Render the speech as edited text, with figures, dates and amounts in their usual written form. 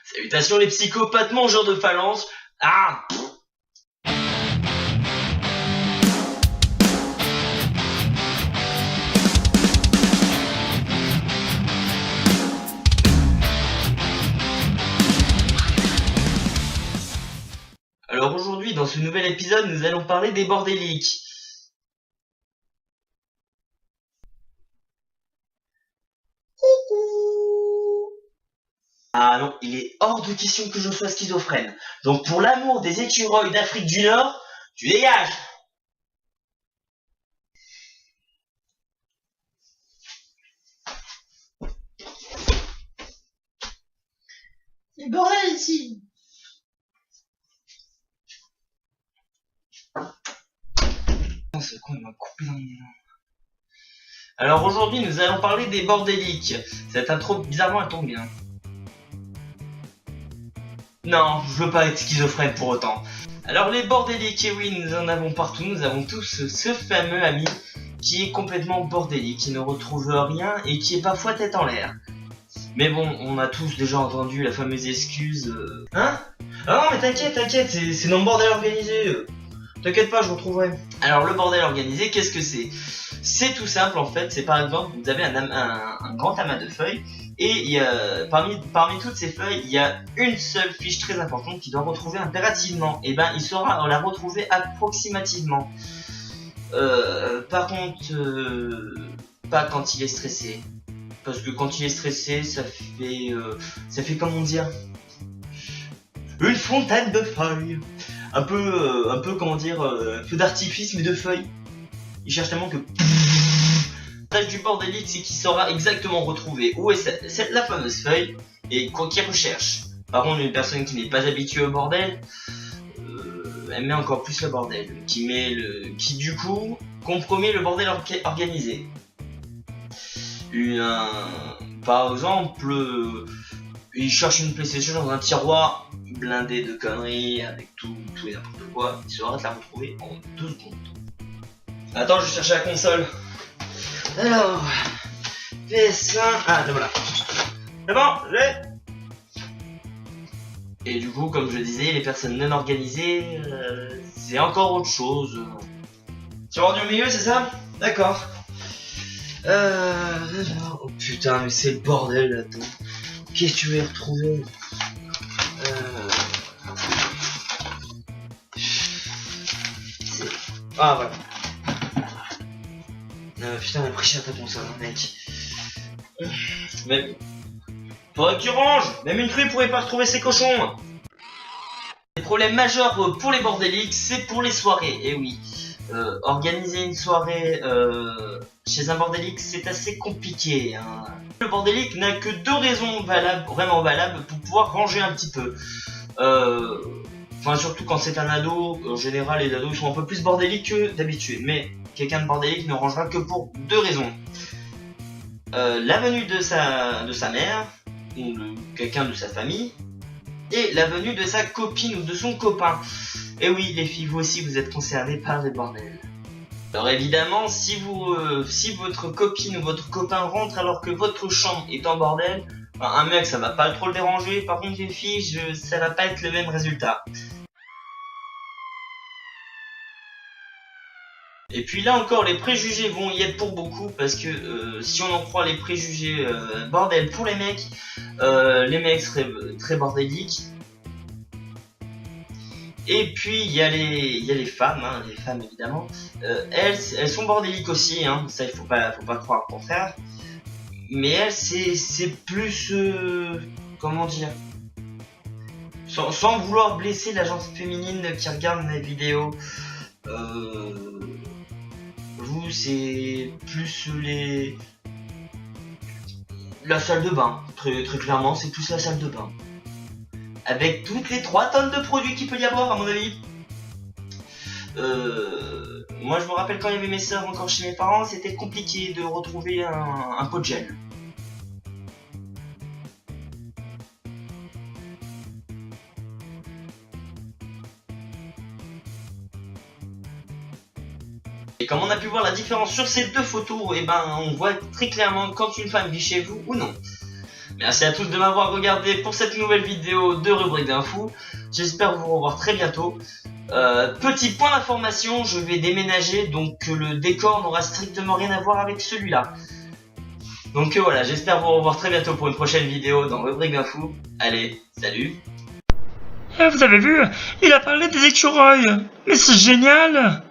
Salutations les psychopathes mangeurs de phalanges. Ah. Alors aujourd'hui, dans ce nouvel épisode, nous allons parler des bordéliques. Ah non, il est hors de question que je sois schizophrène. Donc pour l'amour des écureuils d'Afrique du Nord, tu dégages. C'est le bordel ici. Ce con il m'a coupé dans mon élan. Alors aujourd'hui, nous allons parler des bordéliques. Cette intro, bizarrement, elle tombe bien. Non, je veux pas être schizophrène pour autant. Alors les bordéliques, et oui, nous en avons partout. Nous avons tous ce fameux ami qui est complètement bordélique, qui ne retrouve rien et qui est parfois tête en l'air. Mais bon, on a tous déjà entendu la fameuse excuse... Hein? Ah non mais t'inquiète, c'est dans le bordel organisé. T'inquiète pas, je retrouverai. Alors le bordel organisé, qu'est-ce que c'est? C'est tout simple en fait, c'est par exemple, vous avez un grand amas de feuilles, et il y a, parmi toutes ces feuilles, il y a une seule fiche très importante qu'il doit retrouver impérativement. Et ben il saura la retrouver approximativement. Par contre, pas quand il est stressé. Parce que quand il est stressé, ça fait comment dire, une fontaine de feuilles. Un peu comment dire, feu d'artifice mais de feuilles. Il cherche tellement que... L'avantage du bordélique, c'est qu'il saura exactement retrouver où est la fameuse feuille et quoi qu'il recherche. Par contre, une personne qui n'est pas habituée au bordel, elle met encore plus le bordel, qui du coup compromet le bordel organisé. Par exemple, il cherche une PlayStation dans un tiroir blindé de conneries avec tout et n'importe quoi. Il saura te la retrouver en 2 secondes. Attends, je vais chercher la console. Alors, PS1. Ah, voilà. C'est bon, j'ai. Et du coup, comme je disais, les personnes non organisées, c'est encore autre chose. Tu as rendu au milieu, c'est ça? D'accord. Oh putain, mais c'est le bordel là-dedans. Qu'est-ce que tu vas y retrouver? Ah voilà. Putain, elle a pris cher ta console, mec. Mais... faudrait que tu ranges. Même une truie pourrait pas retrouver ses cochons. Les problèmes majeurs pour les bordéliques, c'est pour les soirées. Et oui, organiser une soirée chez un bordélique, c'est assez compliqué, hein. Le bordélique n'a que 2 raisons vraiment valables pour pouvoir ranger un petit peu. Enfin, surtout quand c'est un ado, en général les ados sont un peu plus bordéliques que d'habitude. Mais quelqu'un de bordélique ne rangera que pour 2 raisons. La venue de sa mère, ou de quelqu'un de sa famille, et la venue de sa copine ou de son copain. Et oui, les filles, vous aussi, vous êtes concernées par les bordels. Alors évidemment, si votre copine ou votre copain rentre alors que votre chambre est en bordel, un mec, ça va pas trop le déranger. Par contre, une fille, ça va pas être le même résultat. Et puis là encore, les préjugés vont y être pour beaucoup, parce que si on en croit les préjugés bordel pour les mecs seraient très bordéliques. Et puis il y a les femmes, hein, les femmes évidemment, elles sont bordéliques aussi, hein, ça il faut pas croire le contraire. Mais elles c'est plus comment dire, sans vouloir blesser la gente féminine qui regarde mes vidéos, vous c'est plus la salle de bain, très clairement c'est plus la salle de bain. Avec toutes les 3 tonnes de produits qu'il peut y avoir, à mon avis. Moi, je me rappelle quand il y avait mes sœurs encore chez mes parents, c'était compliqué de retrouver un pot de gel. Et comme on a pu voir la différence sur ces 2 photos, et ben, on voit très clairement quand une femme vit chez vous ou non. Merci à tous de m'avoir regardé pour cette nouvelle vidéo de Rubrique d'infos. J'espère vous revoir très bientôt. Petit point d'information, je vais déménager, donc le décor n'aura strictement rien à voir avec celui-là. Donc voilà, j'espère vous revoir très bientôt pour une prochaine vidéo dans Rubrique d'infos. Allez, salut! Vous avez vu, il a parlé des écureuils. Mais c'est génial!